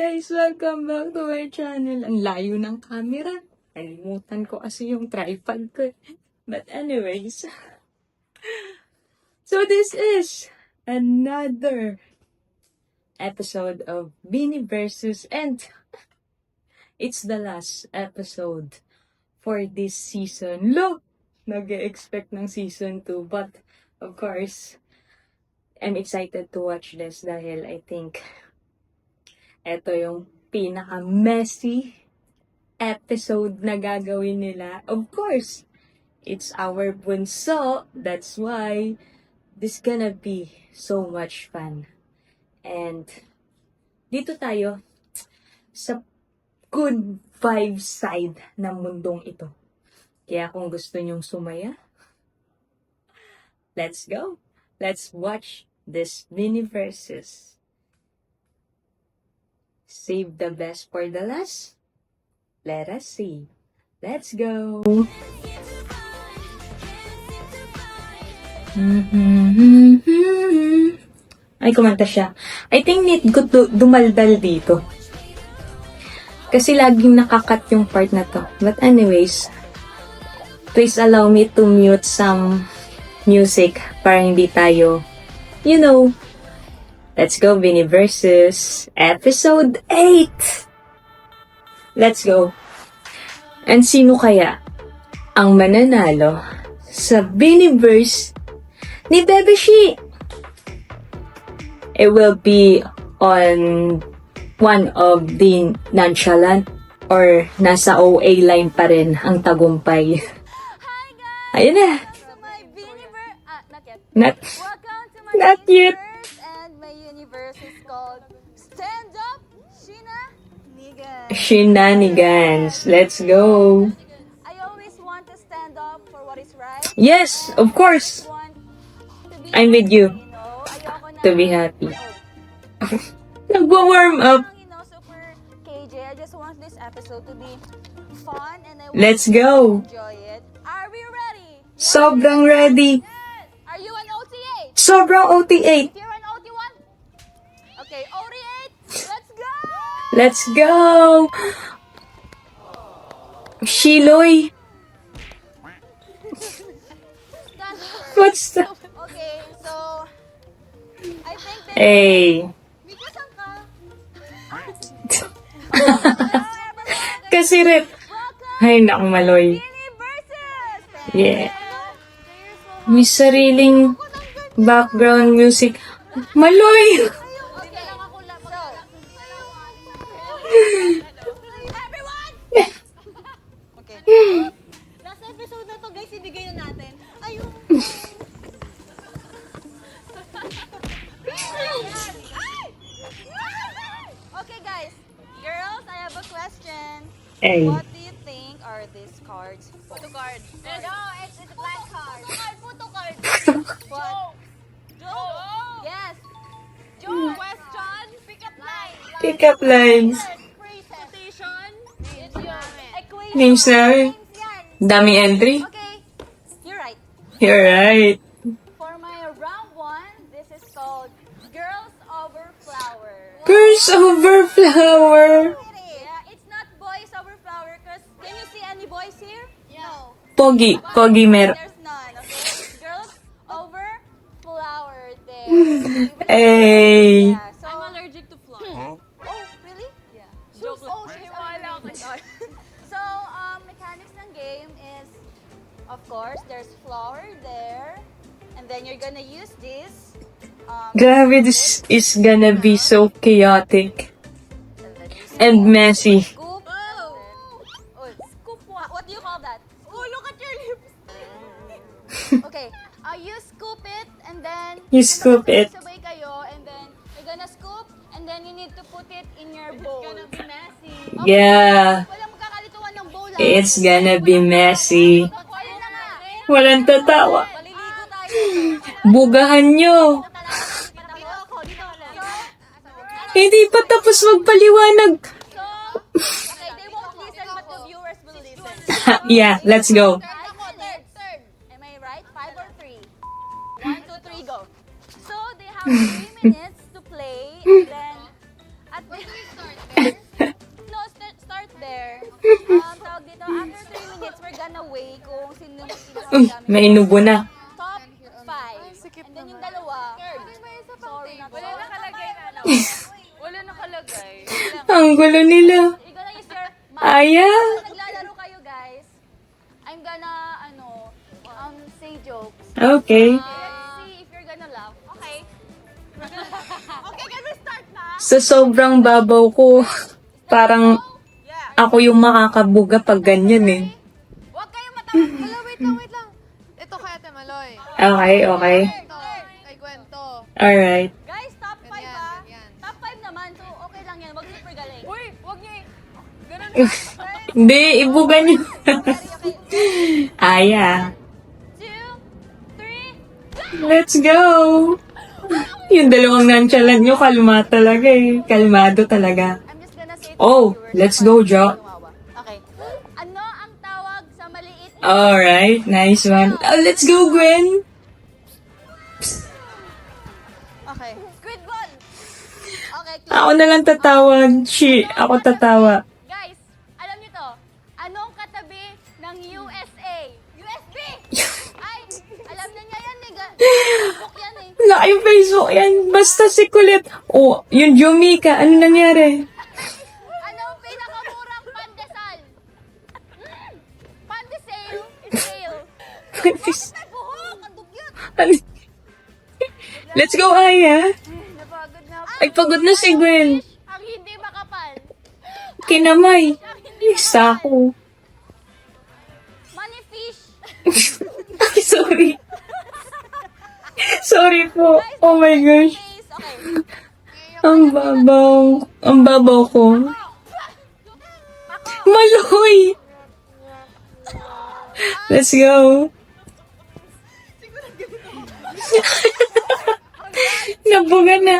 guys! Welcome back to my channel. Ang layo ng camera. Nalimutan ko kasi yung tripod ko. But anyways. So this is another episode of Beanie Versus, and it's the last episode for this season. Look! Nag-expect ng season 2. But of course, I'm excited to watch this dahil I think ito yung pinaka-messy episode na gagawin nila. Of course, it's our bunso. That's why this gonna be so much fun. And dito tayo sa good vibe side ng mundong ito. Kaya kung gusto nyong sumaya, let's go. Let's watch this mini versus. Save the best for the last. Let us see. Let's go. Ay, kumanta siya. I think need ko dumaldal dito. Kasi laging nakakat yung part na to. But anyways, please allow me to mute some music para hindi tayo, Let's go, Beanie Versus Episode 8! Let's go. And sino kaya ang mananalo sa Beanieverse ni Bebe She? It will be on one of the nonchalant or nasa OA line pa rin ang tagumpay. Hi guys! Ayun na. To my Beanieverse, not yet. Welcome to my Not yet. Beanieverse, and my universe is called Stand Up Shenanigans. Shenanigans. Let's go. I always want to stand up for what is right. Yes, of course. I want to be I'm with you. Ayoko na, To be happy. Nagwa-warm up. super KJ. I just want this episode to be fun and I want Let's you to go. enjoy it. Are we ready? Sobrang ready. Are you an OTA? Sobrang OT8. If you're an OT1? Okay, OT8, let's go! Let's go. Shiloy. What's that? Okay, so I think that Hey. Mika, saan ka? Kasi rep. Welcome Ay, naku, Maloy. Beanie Versus! Yeah. May sariling background music. Maloy! Okay lang ako lang. Everyone! Okay. Last episode na to guys, ibigay na natin. Ayun. Okay guys, girls, I have a question. Hey. What do you think are these cards? Photo card. No, it's a blank card. Photo card. What? Joe. Yes. Joe. Question. Pick up line. Pick up lines. Quotation. Equation. Names na. Names yan. Dami entry. Okay. You're right. You're right. For my round one, this is called Girls Over Flowers. Girls over flower. Yeah, it's not boys over flower because can you see any boys here? No. Pogi. Pogi meron. There's none, okay? Girls over flower there. Hey. Yeah, so I'm allergic to flowers. Oh, really? Yeah. Joke lang. Oh, she's allergic. So, mechanics ng game is, of course, there's flower there. And then you're gonna use this. Grabe, this is gonna be so chaotic and messy. Scoop. Oh, scoop what do you call that? Oh, look at your lips. Okay, you scoop it and then You scoop it. sabay kayo and then you're gonna scoop and then you need to put it in your bowl. It's gonna be messy. Yeah. Walang magkakalituan ng bowl. It's gonna be messy. Ayun na nga. Walang tatawa. Maliligo tayo. Bugahan nyo. Dito ako, dito ako. Hindi pa tapos magpaliwanag. So, okay, they won't listen but the viewers will listen. Yeah, let's go. Third. Am I right? 5 or 3? 1, 2, 3, go. So, they have 3 minutes to play, and then, at Uy, may inubo na. Top 5. And then yung dalawa, sorry na to. Wala nakalagay na ano. Wala nakalagay. Ang gulo nila. You're gonna use your mouth. Aya. Kapag naglalaro kayo, guys, I'm gonna, say jokes. Okay. Let's see if you're gonna laugh. Okay. Okay, can we start na? Sa sobrang babaw ko, parang ako yung makakabuga pag ganyan eh. Huwag kayong matawa. Wala, wait lang. Ito kay Ate Maloy. Okay, okay. Ito, kay Kwento. Alright. Guys, top 5 Ganyan, ah. ganyan. Top 5 naman, so okay lang yan. Wag super galing. Uy, wag niyo eh. Ganun. Hindi, ibuga niyo. Aya. 2, 3, Let's go! Yung dalawang nonchalant nyo, kalma talaga eh. Kalmado talaga. I'm just gonna say it to Oh, the viewers. let's go, Jo. Okay. Ano ang tawag sa maliit na... Alright, nice one. Oh, let's go, Gwen! Okay. Squid ball! Okay, clear. Ako na lang tatawag. Ako tatawa. Guys, alam niyo to. Anong katabi ng USA? USB! Ay, alam na niya yan eh. Facebook yan eh. Wala yung Facebook yan. Basta si Kulit. Oh, yung Jumika. Ano nangyari? Anong pinakamurang pandesal? Pandesal is sale. May buhok! Ang dugyot! Let's go, Aya. Napagod na ako. Ay, pagod na si Gwen. Ang hindi makapal. Kinamay. Sako. Money fish. Ay, sorry. Sorry po. Oh my gosh. Face. Okay. Ang babaw. Ang babaw ko. Maloy! Let's go. Nabuga na.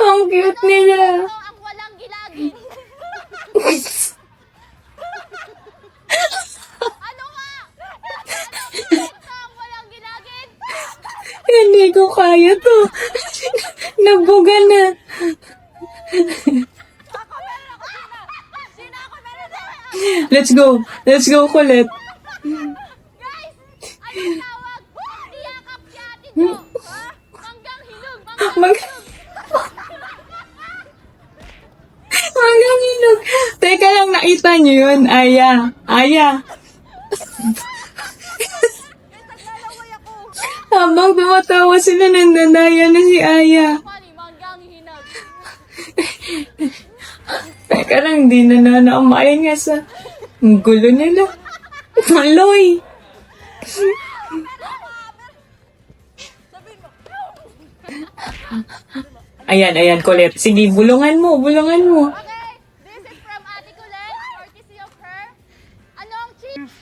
Ang cute nila. Ito ang walang gilagin. Ano nga? Ito ang walang gilagin. Hindi ko kaya to. Nabuga na. Sino ako meron na? Let's go. Let's go, Kulit. Guys, anong tawag? Niyakap si Ate Jo. Ha? Manggang hilog. Mag- Hanggang hinog. Teka lang, nakita niyo yun. Aya. Aya. Naglalaway ako. Habang tumatawa sila, nandadaya na si Aya. Funny, manggang hinag. Teka lang, di na nanamayan nga sa... Ang gulo nila. Maloy. Ayan, ayan, Kulit. Sige, bulungan mo, bulungan mo. Okay, this is from Ate Colette, courtesy of her. Anong cheese?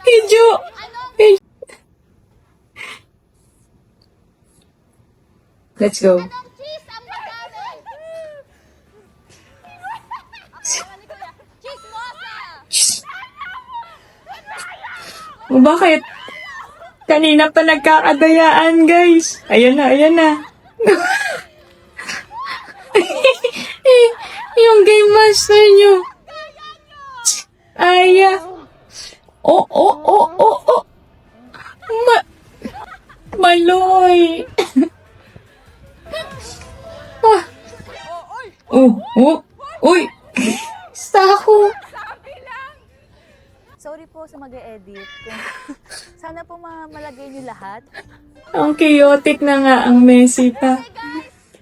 Hidyo. Anong Let's go. Anong cheese ang madami? Ang ni Kuya. Chismosa! O bakit? Kanina pa nagkakadayaan, guys. Ayan na, ayan na. Yung game master nyo. Aya. Oh, oh, oh, oh, oh. Maloy. Ah. Oh, oh, uy. Stako. Sorry po sa mag-e-edit. Sana po malagay niyo lahat. Ang chaotic na nga ang messy pa.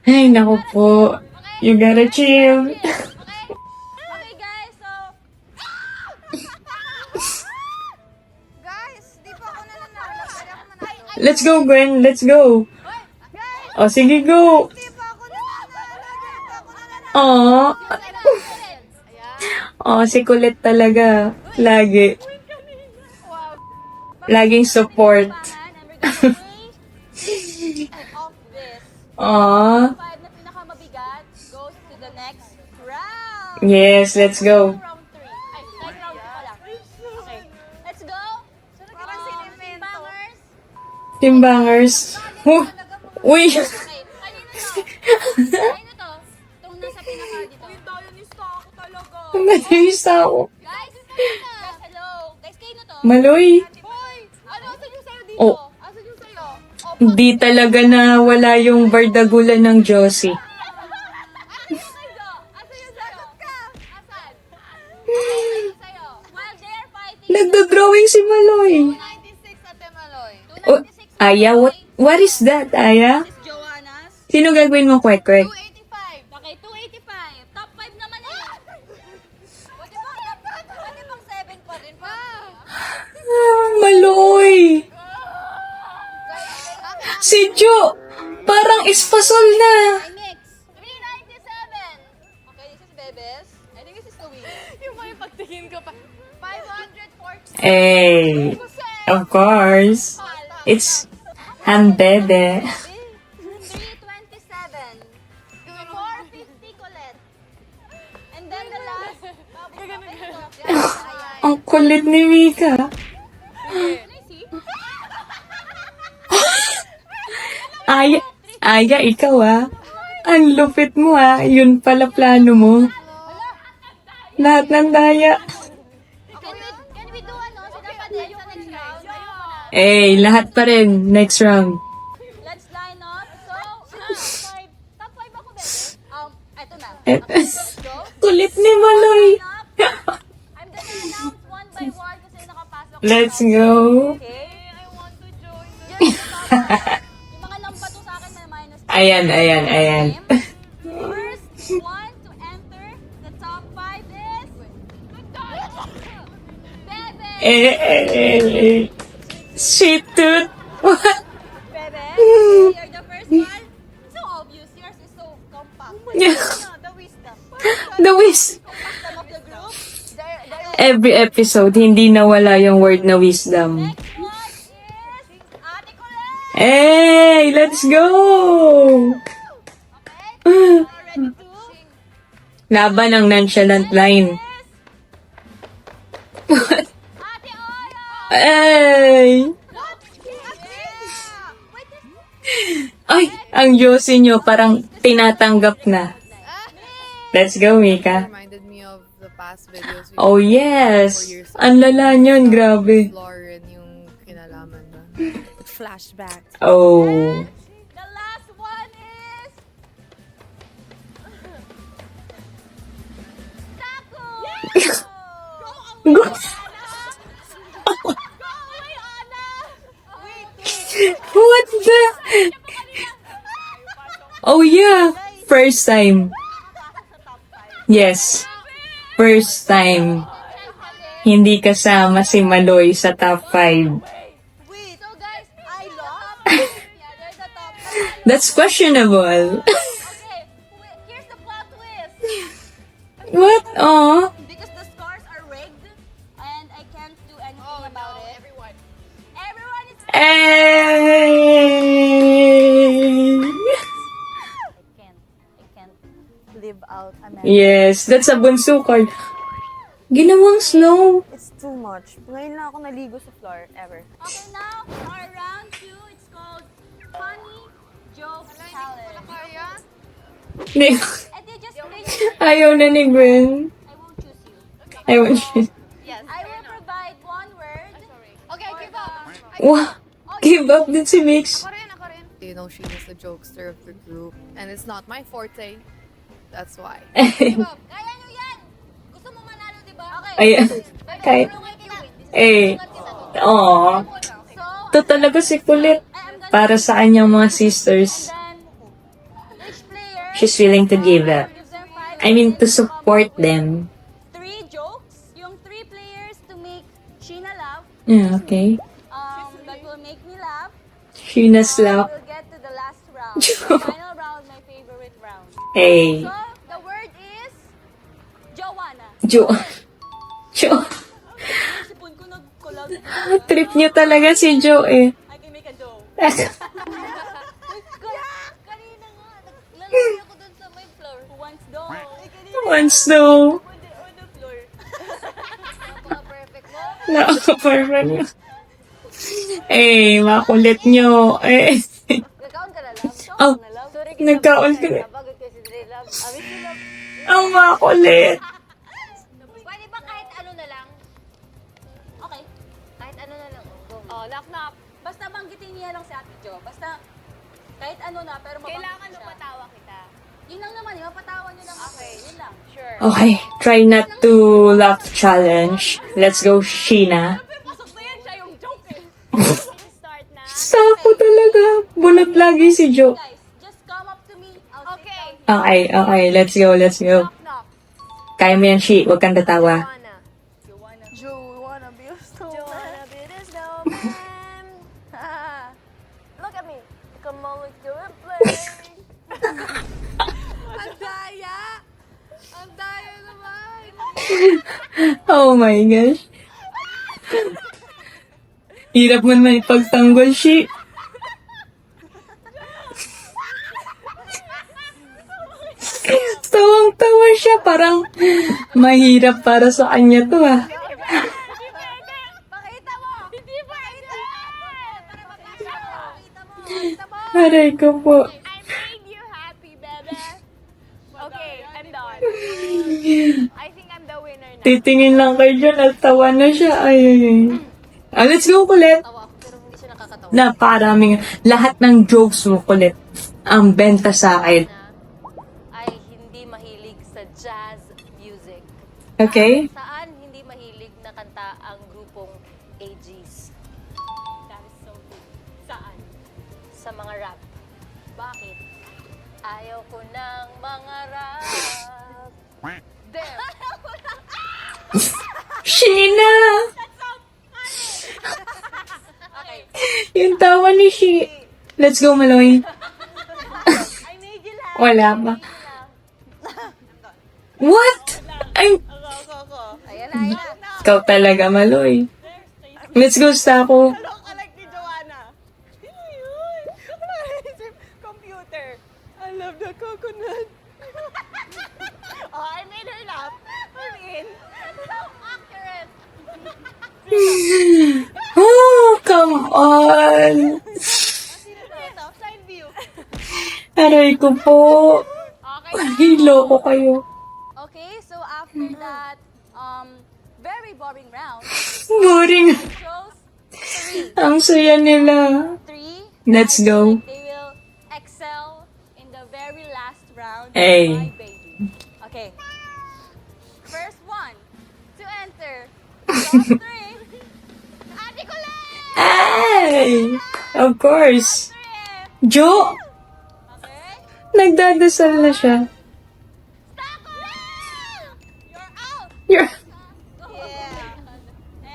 Ay, naku po. You gotta chill. Okay? Okay guys, so... Guys, di pa ako nananalo. Kaya ako manalo. Let's go, Gwen. Let's go. Guys, O, sige, go. Di pa ako nananalo. Di pa ako nananalo. Aw. Ayan. Oh, si Kulit talaga. Lagi. Laging support. And we're gonna play of this. Aw. 5 na pinakamabigat goes to the next round. Yes, let's go. Round 3. Ay, round 2 pa lang. Okay. Let's go. Parang sinimim. Timbangers. Uy! Okay, kanino to? Itong nasa pinaka dito. Dionista ako talaga. Nainis ako. Guys, hello. Guys, kayo to? Maloy. Hoy! Ano, asan yung sayo dito? Oh. Asan yung sayo? Di talaga na wala yung bardagulan ng Josie. Asan yung sayo? Sagot ka! Asan? Ano sa'yo? While they're fighting, Nagdo-drawing si Maloy. 96 Ate Maloy. Oh, 296 Aya, what is that, Aya? is Joanna's. Sino gagawin mo, kwek-kwek? 285. Okay, 285. Top 5 naman eh. Pwede bang 7 pa rin? Maloy! Si Jo! Parang espasol na. I mix. 397. Okay, this is Bebes. I think this is Louise. Yung may pagtingin ko pa. 540. Hey, of course. It's Hanbebe. 327. 450 Colette. And then the last. Ang kulit ni Mika. Aya, ikaw Ang lupit mo Yun pala plano mo. Lahat ng daya. Can we do ano? So dapat din sa next round. Lahat pa rin. Next round. Let's line up. So, top 5 ako, Bebe. Ito na. Et- Go. Kulit ni Maloy. I'm gonna announce one by one kasi nakapasok. Let's go. Okay? I want to join. Yung mga lambato sa akin may minus. Ayan. First one to enter the top 5 is... Bebe! Sweet tooth. What? Bebe, you're the first one. So obvious. Yours is so compact. Yeah. No, the wisdom. The wish. Wisdom of the group. Every episode, hindi nawala yung word na wisdom. Next one is Ate Colette. Hey, let's go! Okay? Ready to? Laban ang nonchalant line. Ate Ora! Hey! What? Wait, Ay, ang Josie nyo parang tinatanggap na. Let's go, Mika. Reminded me of the past videos we Oh, yes. Ang lala nyon, grabe. Lauren yung kinalaman doon. Flashback. Oh. the last one is... Taco! Go. Go away, Ana! Wait, What the? Oh, yeah. First time. Yes. First time. Hindi kasama si Maloy sa top 5. wait. So guys, I lost. Yeah, they're the top 5. That's questionable. Okay, here's the plot twist. What? Oh. Because the scores are rigged and I can't do anything about it. Everyone is Hey! I can't live out a message. Yes, that's a bunso card. Ginawang snow. It's too much. Ngayon lang ako naligo sa floor, ever. Okay, now our round 2. It's called Funny Joke Challenge. Ni- And they just play. Ayaw na ni Gwen. I won't choose you. Ayaw Yes. I will provide one word. Okay, give up. Wow. Give up din si Mix. Ako rin. You know, she was the jokester of the group. And it's not my forte. That's why. Give up. Kaya nyo yan. Gusto mo manalo, di ba? Okay. Ay, kay, Tulungan kita. eh, Tulungan kita. oh, So, ito talaga si Kulit. Para sa kanyang mga sisters. then, each player She's willing to give up. gives them 5 I mean, to minutes support come up with them. 3 jokes. Yung 3 players to make Sheena laugh. Yeah, okay. That will make me laugh. Sheena slap. We'll get to the last round. The final round, my favorite round. Hey. So, the word is Joanna. Jo. Sipon ko nag-collab. Trip niyo talaga si Jo I can make a joke. Kanina nga, naglalagay ako dun sa may floor. Who wants dough? One snow. On the floor. Napaka-perfect mo. Napaka-perfect. Eh, makulit nyo. Eh. Nagkaon ka na lang? Oh, nagkaon ka na. Napagod kayo si Dre Love. Amin si Love. Ang makulit. Pwede ba kahit ano na lang? Okay. Kahit ano na lang. Go. Oh, knock-knock. Basta banggitin niya lang si Ate Jo. Basta kahit ano na, pero mabanggit Kailangan siya. mapatawa kita. Yun lang naman, mapatawan niyo lang. Okay. Yun lang. Sure. Okay, try not to laugh challenge. Let's go, Sheena. Pasok na yan, siya yung joke eh. Start na. Sako talaga. Bunot lagi si Jo. Guys, just come up to me. I'll sit Okay. down. Okay, okay. Let's go, let's go. Knock-knock. Kaya mo yan, She. Huwag kang tatawa. Joanna. Joanna, be a Joanna, be the snowman. Look at me. Come on, let's do it, play. Ang daya. Ang daya naman. Oh my gosh. Hirap mo naman ipagtanggol, She. Tawang-tawa siya. Parang mahirap para sa kanya to, ah. Pakita mo. Hindi pwede. Para mapasya. Pakita mo. Pakita mo. Aray ko po. I made you happy, baby. Okay, I'm done. I think I'm the winner now. Titingin lang kayo dyan at tawa na siya. Ay, ay, ay. Ah, let's go, kulit. Tawa ako, pero hindi siya nakakatawa. Napakaraming, lahat ng jokes mo, kulit. Ang benta sa akin. Ay hindi mahilig sa jazz music. Okay? Saan hindi mahilig na kanta ang grupong AGs? That is so good. Saan? Sa mga rap. Bakit? Ayaw ko ng mga rap. There. Sheena! Okay. Yung tawa ni She. Let's go, Maloy. I made you laugh. Wala pa. What? Ay, Ayan na, ayan na. ikaw talaga, Maloy. Let's go, Stako. Look alike ni Joanna. Sino yun? Computer. I love the coconut. Oh, I made her laugh. I mean, so accurate. Oh, come on. Sino to? Side view. Aray ko po. Okay. Hilo ko kayo. Okay, so after that, very boring round, Boring. chose Ang saya nila. three. Let's I go. think they will excel in the very last round. Hey. My baby. Okay. First one to enter. Top three. Ate Colette! Ay! Of course. Three. Jo! Okay. Nagdadasal na siya. Stako! You're out! You're... Yeah.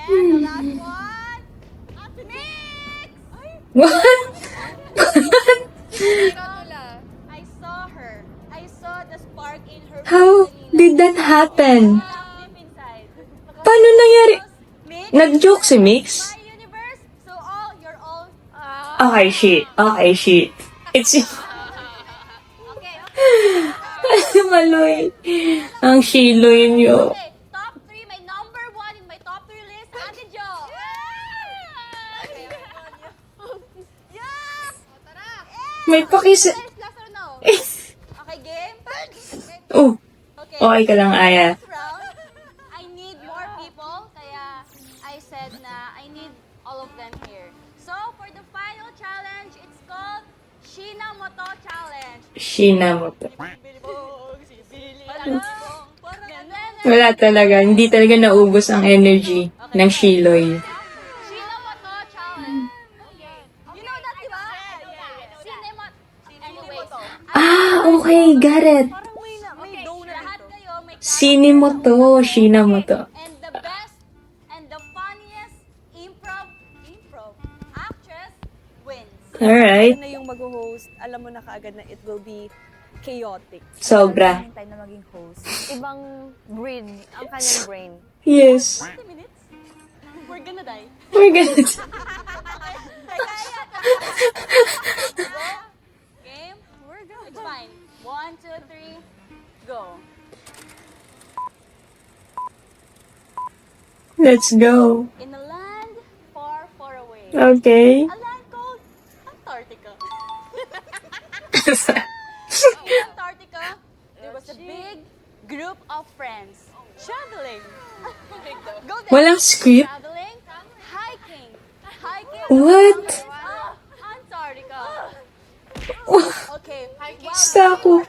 And the last one. Ate Mix! What? I saw her. I saw the spark in her. How face did that happen? deep inside. Paano nangyari? Mix, Nag-joke si Mix? my universe. So all, you're all. Okay, she. Okay, she. It's... Okay, okay. Maloy. Ang shiloy niyo. Okay, top 3, my number 1 in my top 3 list, Ate Jo. Okay, yeah! Tara! May pakisa... Yes or no? Okay, game? Okay. Oh, Okay. okay ka lang, Aya. Next round, I need more people, kaya I said na I need all of them here. So, for the final challenge, it's called Sheena Moto Challenge. Sheena mo to. Parang ano? Wala talaga. Hindi talaga naubos ang energy ng shiloy. Sheena Moto Challenge. Okay. You know that, di ba? Cinema. Anyways. Ah, okay. Got it. Okay, lahat kayo may Sini mo to. Sheena mo to. and the best and the funniest improv actress wins. Alright. Na yung mag-host, alam mo na kaagad na it will be chaotic. Sobra. Time na maging host. Ibang breed ang kanyang brain. Yes. 20 minutes? We're gonna die. We're gonna... Game? We're good. It's fine. 1, 2, 3, go. Let's go. In a land far, far away. Okay. a land called Antarctica. In Antarctica, there was a big group of friends traveling. Go there. Walang script? Traveling, hiking. Hiking. What? Antarctica. Okay. Sako.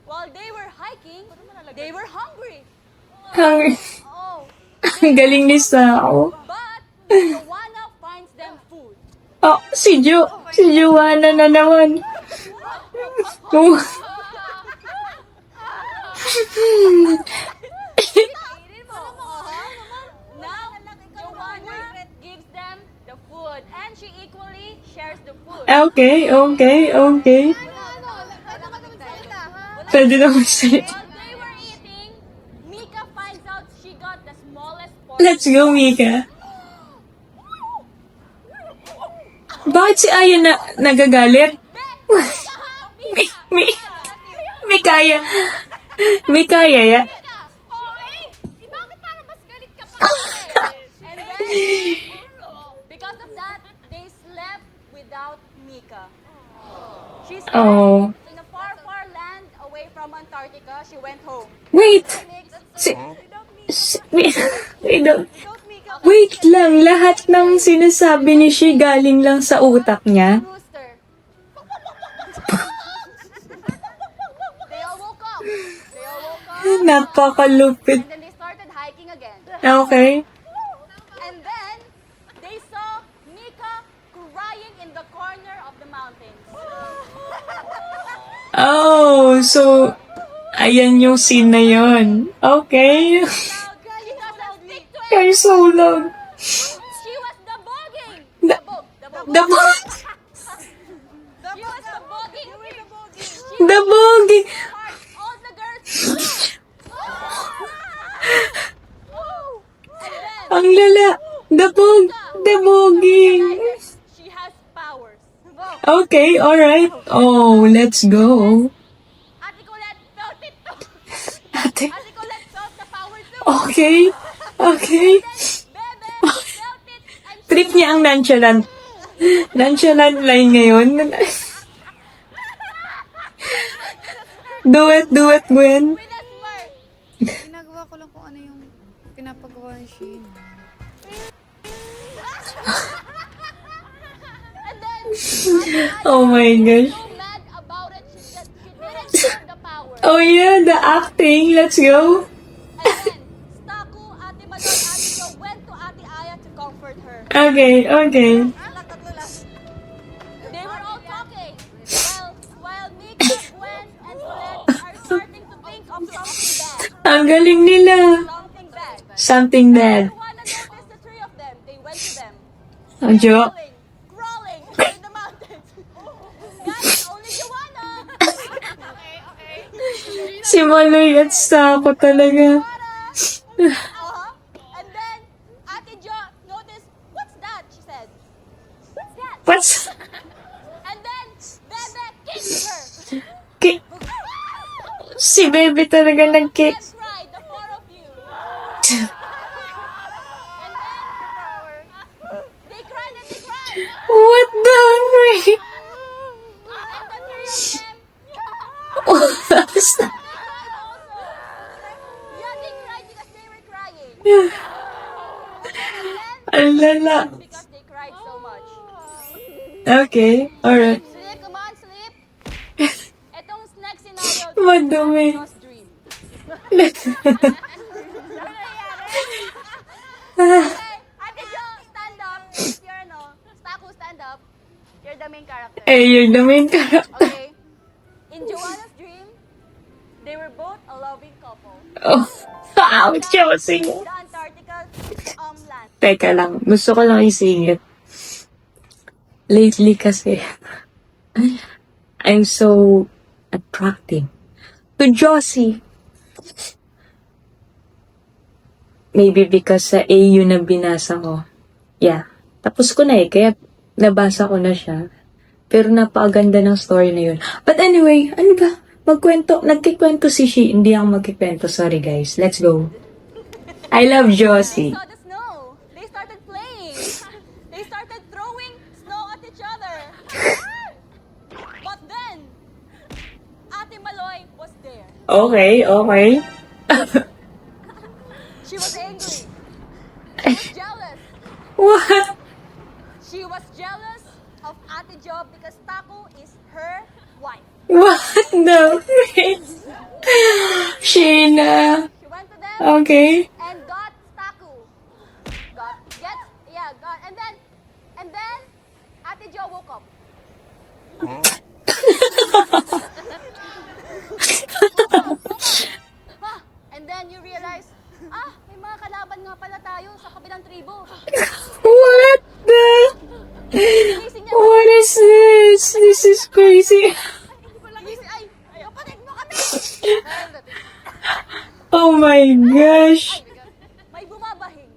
While they were hiking, they were hungry. Hungry. Oh, Ang galing ni Sako. but Joanna finds them food. Oh, si Joanna na naman. Oh. Now, Joanna gives them the food and she equally shares the food. Okay. Pwede na magsalita. While they were eating, Mika finds out she got the smallest portion. Let's go, Mika. Bakit si Aya na nagagalit? May kaya. May kaya ya. Bakit parang mas galit ka pa? And then, because of that, they slept without Mika. She slept Oh. in a far, far land away from Antarctica. She went home. Wait. Wait lang. Lahat ng sinasabi ni Shi galing lang sa utak niya. Rooster. They all woke up. Napakalupit. And then they started hiking again. Okay. And then, they saw Mika crying in the corner of the mountains. Oh, so, ayan yung scene na yun. Okay. You're so long. She was the bogging. The- The bogey. She was the bogging. The bogey. All the girls. And then, Ang lala. The bogey. she has powers. Okay, alright. Oh, let's go. Ate Colette felt it too. Ate. Ate Colette felt the powers too. Okay. Bebe felt it and Trip niya ang nonchalant. Nonchalant line ngayon. Do it, Gwen. with a smirk. Ginagawa ko lang kung ano yung pinapagawa ni Shane. And then, Oh my gosh. so mad about it, she didn't have the power. Oh yeah, the acting. Let's go. And then, Staku, Ate Madon, Ate Jo went to Ate Aya to comfort her. Okay. They were all talking. While Mika, Gwen, and Colette are starting to think of something bad. Ang galing nila. Something bad. Something bad. Joanna noticed the three of them. They went to them. Ang joke. Crawling in the mountains. Guys, only Joanna. Si Maloy at Sako talaga. And then, Ate Jo noticed, what's that? She said. What's that? What's... And then, Bebe kicked her. Ki- si Bebe talaga nag-kick. Let's ride, the four of you. And then, they cried and they cried. What the... And the three of them, they cried also. Yeah, they cried because they were crying. Ang lala. Because they cried so much. Okay, alright. Sleep, come on, sleep. Etong next scenario, Madumi. Jo's dream. Okay, Ate Jo, stand up. You're Staku, stand up. You're the main character. Eh, you're the main character. Okay. In Joanna's dream, they were both a loving couple. Oh, ouch, Josie. The Antarctica land. Teka lang, gusto ko lang isingit. Lately kasi, I'm so attractive to Josie. Maybe because sa AU na binasa ko. Yeah. Tapos ko na kaya nabasa ko na siya. Pero napakaganda ng story na yun. But anyway, ano ba? Nagkikwento si Shi. Hindi ako magkikwento. Sorry guys. Let's go. I love Josie. They saw the snow. They started playing. They started Okay, okay. She was angry. She was jealous. What? She was jealous of Ate Jo because Taco is her wife. What the frick? Sheena. She went to them Okay. and got Taco. Got, and then Ate Jo woke up. And then you realize, may mga kalaban nga pala tayo sa kabilang tribo. What the? Gising niya, What is this? This is crazy. ay, kapatid mo kami! Oh my gosh. May bumabahing.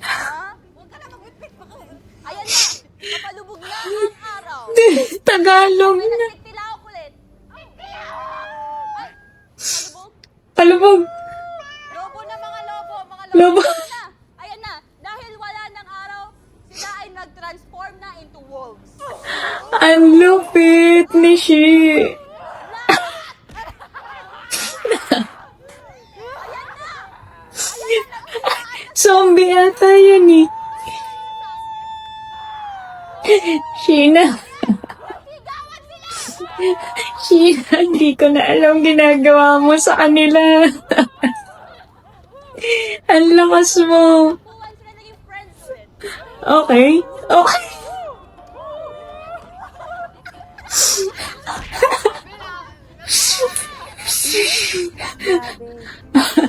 Ha? Huwag ka na mag-repeat pa kayo. Ayan na, kapalubog na ang araw. Tagalog May na. nagtitilaw ulit. Ay, palubog? Palubog. Lobo na mga lobo, Lobo. Ayan na, ayan na. Dahil wala ng araw, sila ay nag-transform na into wolves. Ang lupit ni Shi. Zombie ata yun eh. Sheena. Sigawan sila! Sheena, hindi ko na alam ginagawa mo sa kanila. Ang lakas mo. Buwan sila naging friends ulit. Okay. Okay.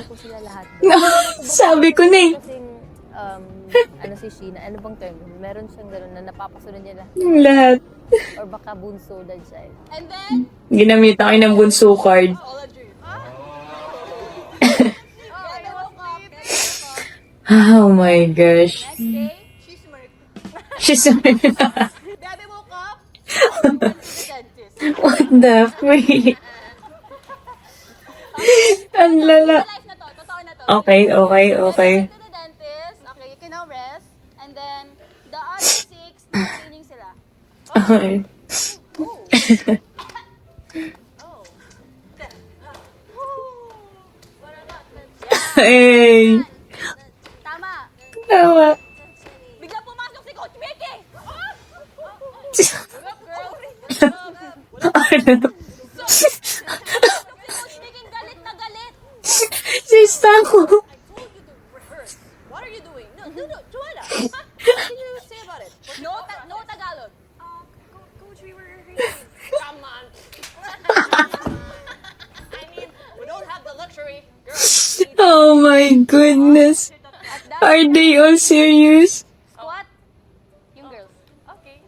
Ko sila lahat. Sabi ko na eh. Kasing, ano si Sheena, ano bang term? Meron siyang gano'n na napapasunod niya lahat. Lahat. Or baka bunso dahil siya. And then, Ginamit ako ng bunso card. all a dream. They woke up. Oh my gosh. Next day, she smirked. She's Bebe woke up, went to the dentist. What the freak? Ang lala. Life na to, totoo na to. Okay, okay, okay. Went to the dentist. Okay, you can now rest. And then, the other 6, cleaning sila. Okay. Hey. Tama. Tawa. Bigla pumasok si Coach Mickey. Ano? Si Coach Mickey galit na galit. Sista ko. What are you doing? No, Joanna. What can you say about it? No Tagalog. Coach, we were Come on. I mean, we don't have the luxury. Girls, Oh my goodness. at that Are they all serious? squat, yung girls. Okay.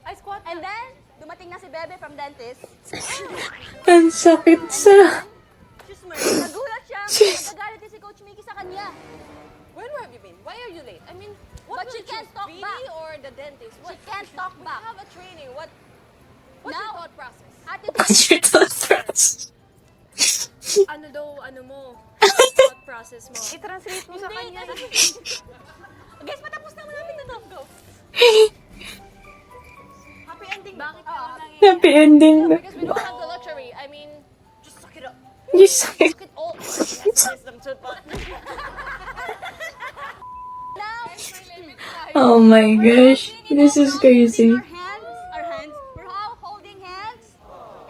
I squat. And then, dumating na si Bebe from dentist. Ang sakit sa... Nagulat siya. Nagalit din si Coach Mickey sa kanya. Where have you been? Why are you late? I mean, But she can't talk back. Beanie or the dentist? She can't talk We back. have a training. What's your Now, thought process? Ate What's your thought process? Ano daw, ano mo? Thought process mo? I-translate mo sa kanya. Guys, patapos na malapit na to. Go. Happy ending. Bakit Happy ending na. Because we don't have the luxury. I mean, just suck it up. Yes. Suck it all. Wisdom to but. Now, Oh my gosh. This is crazy. our hands, we're all holding hands,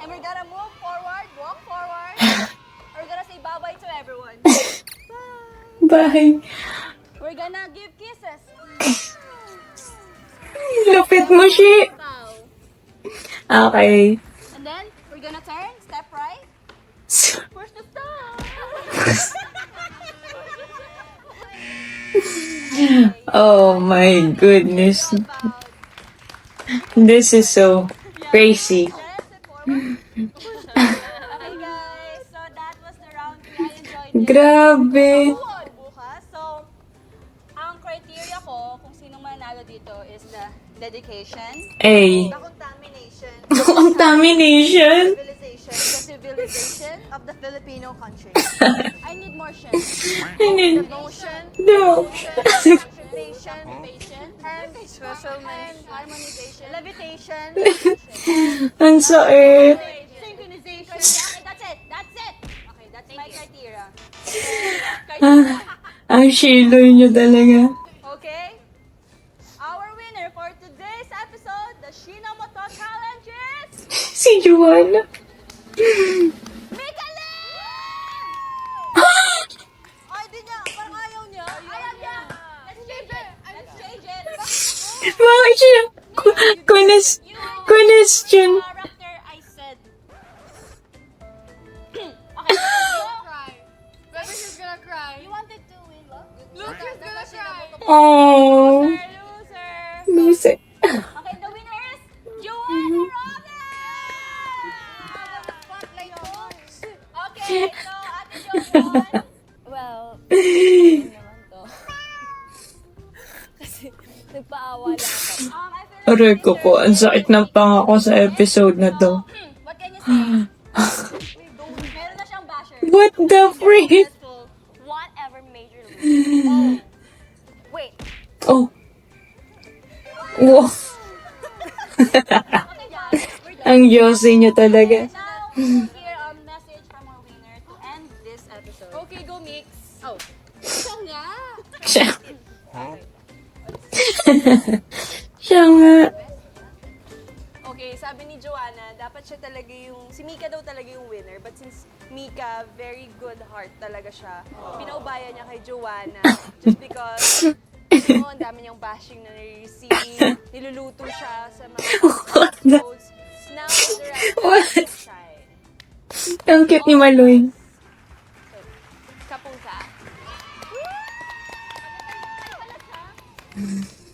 and we're gonna move forward, walk forward. We're gonna say bye-bye to everyone. Bye. We're gonna give kisses. Lupit mo, Shi. Okay. And then, we're gonna turn, step right. Where's the stop? Oh my goodness. This is so crazy. Step forward. Okay guys, so that was the round 3. I enjoyed it. Grabe. Bukas. So, ang criteria ko kung sinong manalo dito is the dedication, A. the contamination, Contamination. civilization, the civilization of the Filipino country. I need more shin. Devotion, No. patient, and harmonization, levitation, Ang sakit. synchronization. Okay, that's it. Okay, that's my criteria. Ang shiloy niyo talaga. Okay? Our winner for today's episode, the Shinamoto Challenge is Si Juana. Mika Lin! Ay, di niya. Parang ayaw niya. Ayaw niya. Let's change it. Bakit siya? Question. Character, I said. Okay, go. Rebecca's gonna cry. You wanted to win, love? Lucas gonna cry. Oh. Loser. Music. Okay, the winner is Joanna Robin! Spotlight yours. Okay, so Ate Joanna. Well, naman to. Kasi nagpaawa lang ako. I feel like Aray ko po, ang sakit ng pangako sa episode na to. what can you say? Meron na siyang basher. What the freak? Successful. Whatever major league. Oh. Wait. Oh. Wow. Okay, guys, we're done. Ang Yossi niyo talaga. Now, we'll hear a message from our winner to end this episode. Okay, go mix. Oh. Siya. Siya nga. Okay, sabi ni Joanna, dapat siya talaga si Mika daw talaga yung winner. But since Mika, very good heart talaga siya, pinaubaya niya kay Joanna. Just because, ang dami niyang bashing na nare-receive, niluluto siya sa mga episodes. Now is the right time to shine. Ang cute ni Maloy. Kapong ka.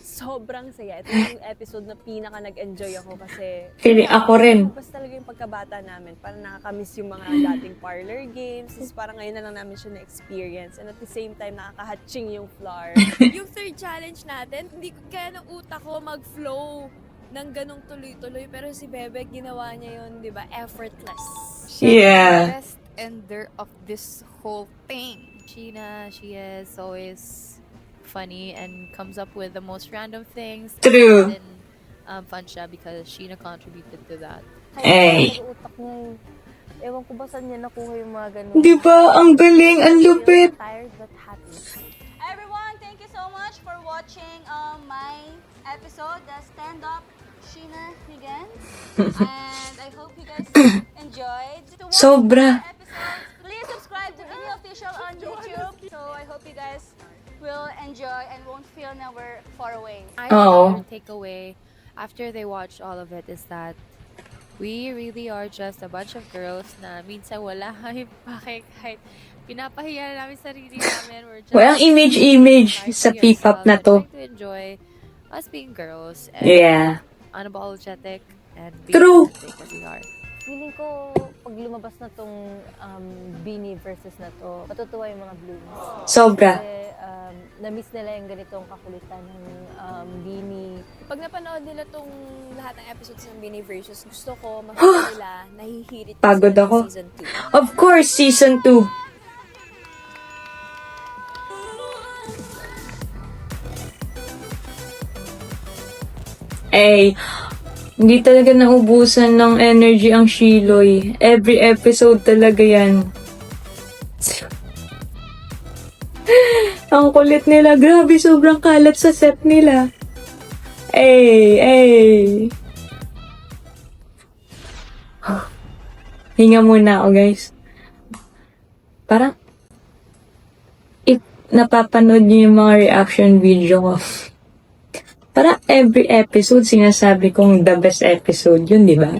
Sobrang saya. Ito yung episode na pinaka nag-enjoy ako kasi Feeling ako rin. basta talaga yung pagkabata namin. Parang nakakamiss yung mga dating parlor games. Tapos parang ngayon na lang namin siya na-experience. And at the same time, nakakahatching yung floor. Yung third challenge natin, hindi ko kaya ng utak ko mag-flow ng ganong tuloy-tuloy. Pero si Bebe, ginawa niya yun, di ba? Effortless. Yeah. Best ender of this whole thing. Sheena, she is always funny and comes up with the most random things. True. And fun siya because Sheena contributed to that. Ay. Sa utak niya yung, ewan ko ba saan niya nakuha yung mga ganun. Di ba? Ang galing, ang lupit. Tired but happy. Everyone, thank you so much for watching my episode, the stand-up Sheena Higgins. And I hope you guys enjoyed. To watch Sobra. more episodes, please subscribe to Video Official on YouTube. So I hope you guys will enjoy and won't feel na we're far away. I Oh. think their takeaway after they watch all of it is that we really are just a bunch of girls na minsan wala kami pake kahit pinapahiya namin sarili namin. We're just Walang image trying to sa be P-pop ourselves na and to. trying to enjoy us being girls and Yeah. unapologetic and being True. authentic as we are. Feeling ko, pag lumabas na tong Beanie versus na to, matutuwa yung mga Blooms. Sobra. Kasi na-miss nila yung ganitong kakulitan ng Beanie. Pag napanood nila tong lahat ng episodes ng Bini Versus, gusto ko makita nila nahihirit Pagod sila ng ako. season 2. Of course, season 2. Ay, hindi talaga naubusan ng energy ang Shiloy. Every episode talaga yan. Ang kulit nila. Grabe, sobrang kalat sa set nila. Ay. Hinga muna ako, guys. Parang, if napapanood niyo yung mga reaction video ko, parang every episode sinasabi kong the best episode yun, di ba?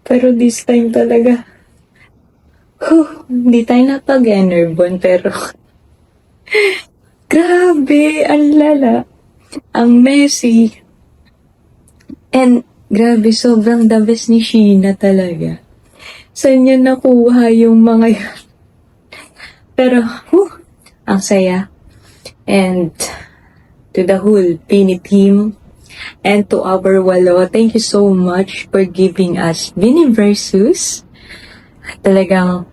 Pero this time talaga, hindi tayo napag-enerbon, pero grabe, ang lala, ang messy, and grabe, sobrang the best ni Sheena talaga. Saan niya nakuha yung mga yun? Pero, ang saya. And, to the whole Pini team, And to our walo, thank you so much for giving us Vini Versus. Talagang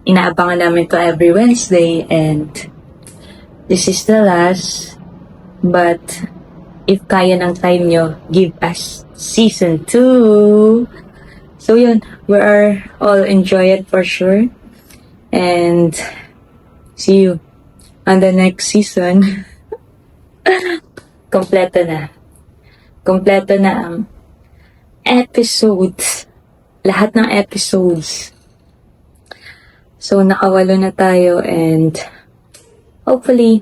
inaabangan namin to every Wednesday and this is the last. But if kaya ng time nyo, give us season 2. So yun, we are all enjoy it for sure. And see you on the next season. Kompleto na. Kompleto na ang episodes. Lahat ng episodes. So, nakawalo na tayo and hopefully,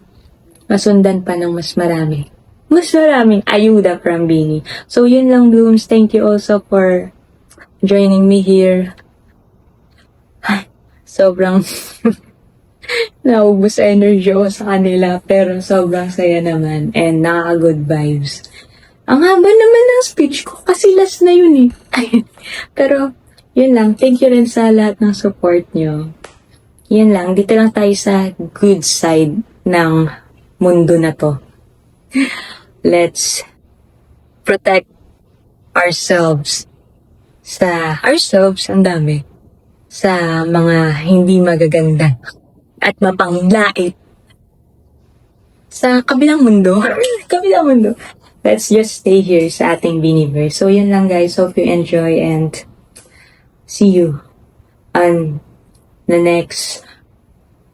masundan pa ng mas marami. Mas maraming ayuda from Bini. So, yun lang, Blooms. Thank you also for joining me here. Sobrang naubos energy ako sa kanila, pero sobrang saya naman and nakaka-good vibes. Ang haba naman ng speech ko kasi last na yun eh. Pero, yun lang. Thank you rin sa lahat ng support nyo. Yan lang. Dito lang tayo sa good side ng mundo na to. Let's protect ourselves. Ang dami. Sa mga hindi magaganda at mapanglait. Sa kabilang mundo. Kabilang mundo. Let's just stay here sa ating Biniverse. So, yun lang guys. Hope you enjoy and see you on the next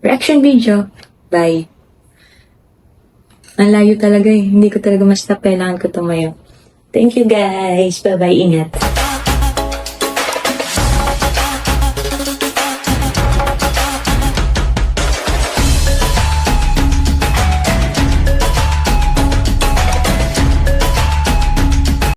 reaction video. Bye. Ang layo talaga eh. Hindi ko talaga mas kailangan ko tumayo. Thank you guys. Bye-bye. Ingat.